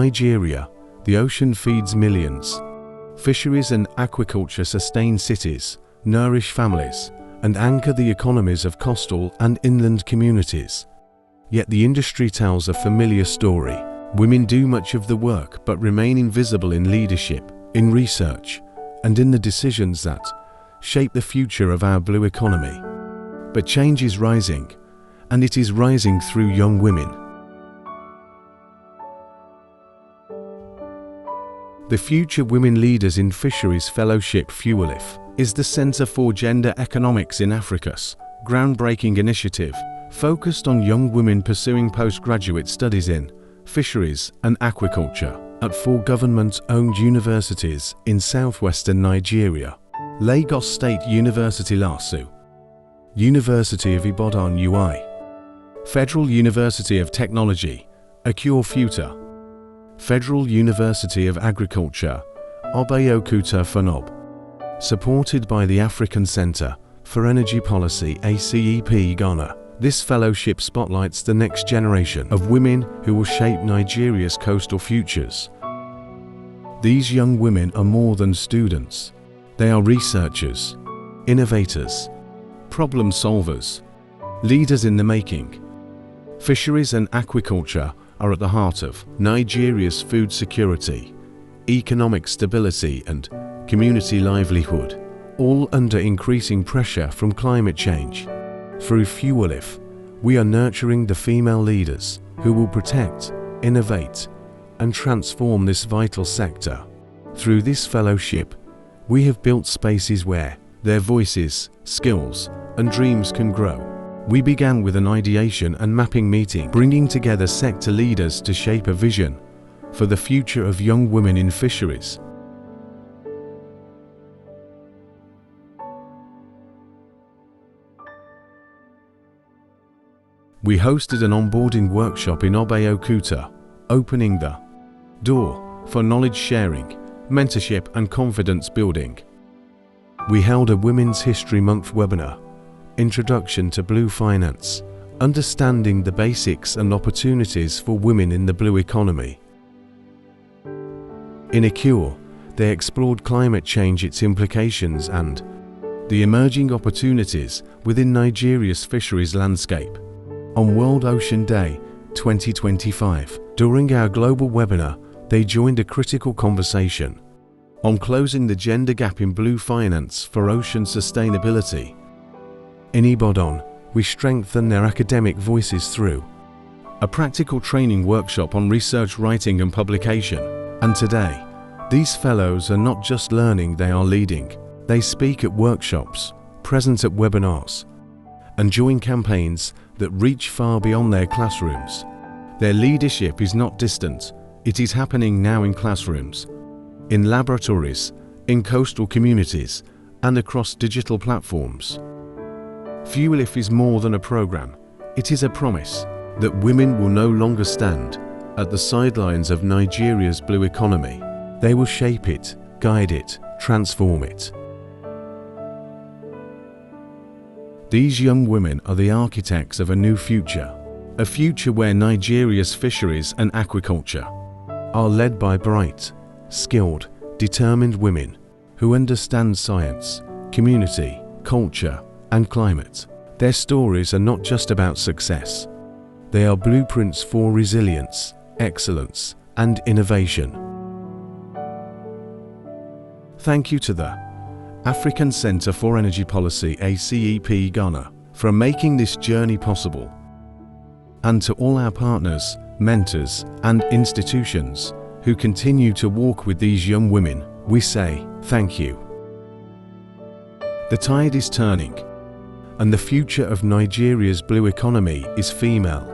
Nigeria, the ocean feeds millions. Fisheries and aquaculture sustain cities, nourish families, and anchor the economies of coastal and inland communities. Yet the industry tells a familiar story. Women do much of the work but remain invisible in leadership, in research, and in the decisions that shape the future of our blue economy. But change is rising, and it is rising through young women. The Future Women Leaders in Fisheries Fellowship FUELIF is the Center for Gender Economics in Africa's groundbreaking initiative focused on young women pursuing postgraduate studies in fisheries and aquaculture at 4 government-owned universities in southwestern Nigeria: Lagos State University LASU, University of Ibadan UI, Federal University of Technology, Abeokuta, Federal University of Agriculture, Abeokuta FUNOB, supported by the African Center for Energy Policy ACEP Ghana. This fellowship spotlights the next generation of women who will shape Nigeria's coastal futures. These young women are more than students. They are researchers, innovators, problem solvers, leaders in the making. Fisheries and aquaculture are at the heart of Nigeria's food security, economic stability, and community livelihood, all under increasing pressure from climate change. Through FUELIF, we are nurturing the female leaders who will protect, innovate, and transform this vital sector. Through this fellowship, we have built spaces where their voices, skills, and dreams can grow. We began with an ideation and mapping meeting, bringing together sector leaders to shape a vision for the future of young women in fisheries. We hosted an onboarding workshop in Abeokuta, opening the door for knowledge sharing, mentorship, and confidence building. We held a Women's History Month webinar, Introduction to Blue Finance, Understanding the Basics and Opportunities for Women in the Blue Economy. In Akure, they explored climate change, its implications, and the emerging opportunities within Nigeria's fisheries landscape. On World Ocean Day 2025, during our global webinar, they joined a critical conversation on closing the gender gap in blue finance for ocean sustainability. In Ibadan, we strengthened their academic voices through a practical training workshop on research writing and publication. And today, these fellows are not just learning, they are leading. They speak at workshops, present at webinars, and join campaigns that reach far beyond their classrooms. Their leadership is not distant, it is happening now in classrooms, in laboratories, in coastal communities, and across digital platforms. FUELIF is more than a program, it is a promise that women will no longer stand at the sidelines of Nigeria's blue economy. They will shape it, guide it, transform it. These young women are the architects of a new future, a future where Nigeria's fisheries and aquaculture are led by bright, skilled, determined women who understand science, community, culture, and climate. Their stories are not just about success. They are blueprints for resilience, excellence, and innovation. Thank you to the African Center for Energy Policy ACEP Ghana for making this journey possible. And to all our partners, mentors, and institutions who continue to walk with these young women, we say thank you. The tide is turning, and the future of Nigeria's blue economy is female.